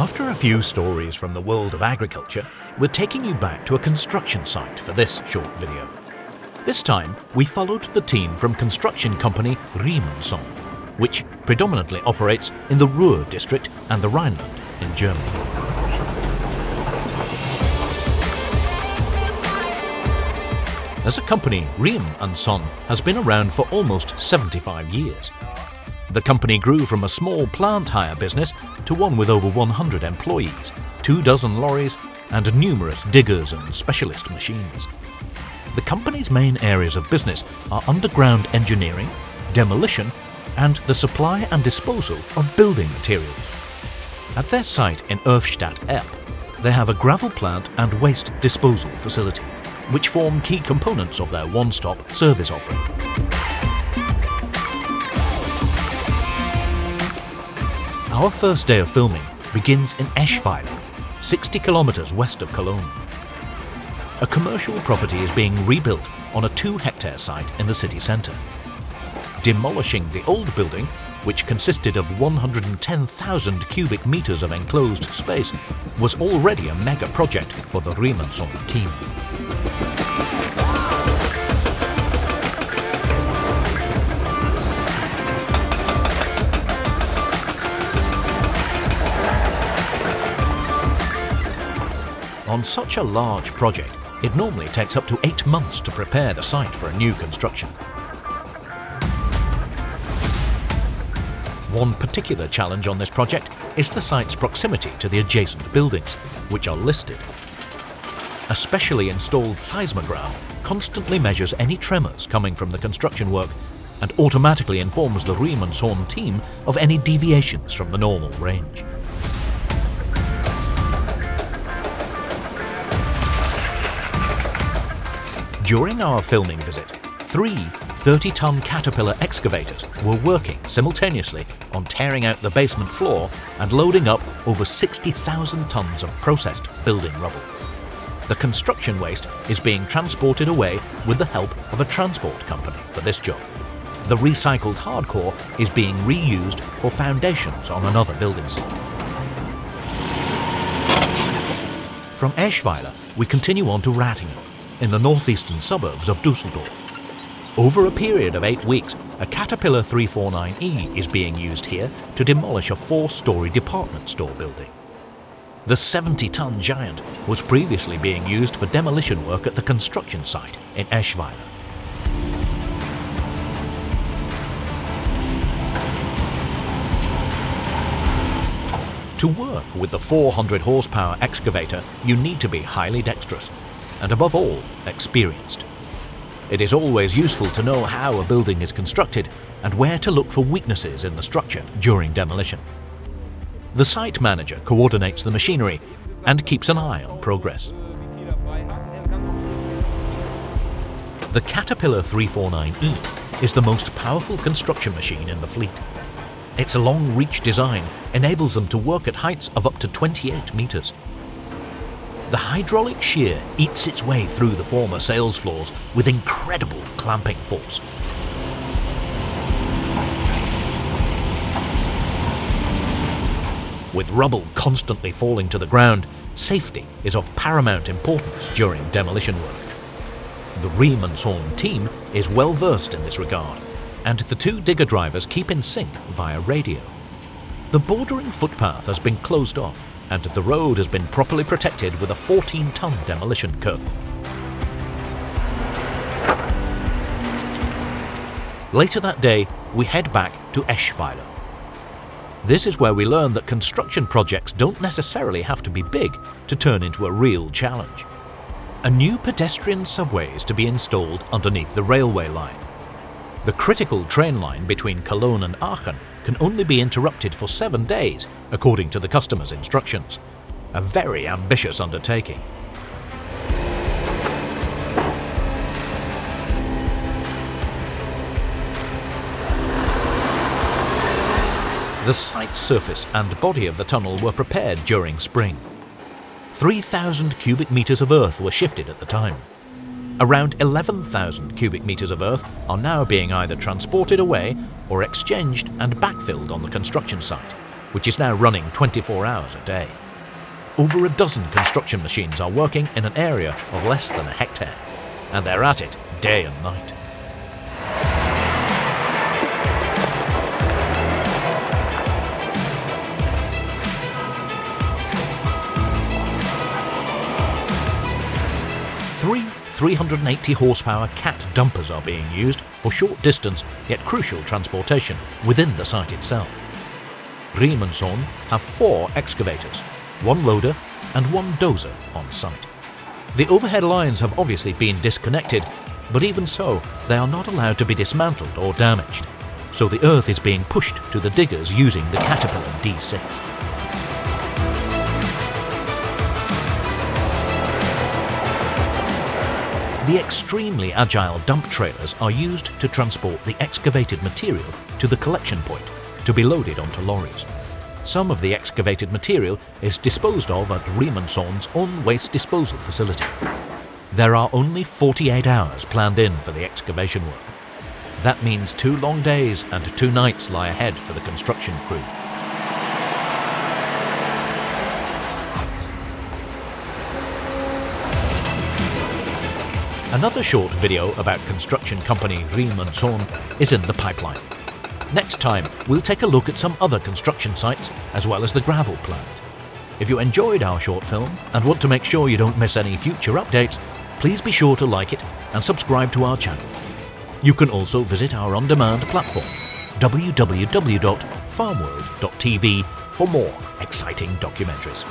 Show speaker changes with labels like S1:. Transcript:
S1: After a few stories from the world of agriculture, we're taking you back to a construction site for this short video. This time, we followed the team from construction company Riemenson, which predominantly operates in the Ruhr district and the Rhineland in Germany. As a company, Riemenson has been around for almost 75 years. The company grew from a small plant hire business to one with over 100 employees, 24 lorries and numerous diggers and specialist machines. The company's main areas of business are underground engineering, demolition and the supply and disposal of building materials. At their site in Erfstadt-Epp, they have a gravel plant and waste disposal facility, which form key components of their one-stop service offering. Our first day of filming begins in Eschweiler, 60 kilometers west of Cologne. A commercial property is being rebuilt on a 2-hectare site in the city centre. Demolishing the old building, which consisted of 110,000 cubic meters of enclosed space, was already a mega project for the Riemenson team. On such a large project, it normally takes up to 8 months to prepare the site for a new construction. One particular challenge on this project is the site's proximity to the adjacent buildings, which are listed. A specially installed seismograph constantly measures any tremors coming from the construction work and automatically informs the Riemenson team of any deviations from the normal range. During our filming visit, 3 30-ton Caterpillar excavators were working simultaneously on tearing out the basement floor and loading up over 60,000 tons of processed building rubble. The construction waste is being transported away with the help of a transport company for this job. The recycled hardcore is being reused for foundations on another building site. From Eschweiler, we continue on to Ratingen, in the northeastern suburbs of Düsseldorf. Over a period of 8 weeks, a Caterpillar 349E is being used here to demolish a 4-story department store building. The 70-ton giant was previously being used for demolition work at the construction site in Eschweiler. To work with the 400 horsepower excavator, you need to be highly dexterous and above all, experienced. It is always useful to know how a building is constructed and where to look for weaknesses in the structure during demolition. The site manager coordinates the machinery and keeps an eye on progress. The Caterpillar 349E is the most powerful construction machine in the fleet. Its long-reach design enables them to work at heights of up to 28 meters. The hydraulic shear eats its way through the former sales floors with incredible clamping force. With rubble constantly falling to the ground, safety is of paramount importance during demolition work. The Riemenson team is well versed in this regard, and the 2 digger drivers keep in sync via radio. The bordering footpath has been closed off, and the road has been properly protected with a 14-ton demolition curtain. Later that day, we head back to Eschweiler. This is where we learn that construction projects don't necessarily have to be big to turn into a real challenge. A new pedestrian subway is to be installed underneath the railway line. The critical train line between Cologne and Aachen can only be interrupted for 7 days, according to the customer's instructions. A very ambitious undertaking. The site surface and body of the tunnel were prepared during spring. 3,000 cubic meters of earth were shifted at the time. Around 11,000 cubic meters of earth are now being either transported away or exchanged and backfilled on the construction site. which is now running 24 hours a day. Over a dozen construction machines are working in an area of less than a hectare, and they're at it day and night. Three 380 horsepower Cat dumpers are being used for short distance yet crucial transportation within the site itself. Riem & Son have 4 excavators, 1 loader and 1 dozer on site. The overhead lines have obviously been disconnected, but even so, they are not allowed to be dismantled or damaged, so the earth is being pushed to the diggers using the Caterpillar D6. The extremely agile dump trailers are used to transport the excavated material to the collection point to be loaded onto lorries. Some of the excavated material is disposed of at Riem & Son's own waste disposal facility. There are only 48 hours planned in for the excavation work. That means 2 long days and 2 nights lie ahead for the construction crew. Another short video about construction company Riem & Son is in the pipeline. Next time, we'll take a look at some other construction sites as well as the gravel plant. If you enjoyed our short film and want to make sure you don't miss any future updates, please be sure to like it and subscribe to our channel. You can also visit our on-demand platform, www.farmworld.tv, for more exciting documentaries.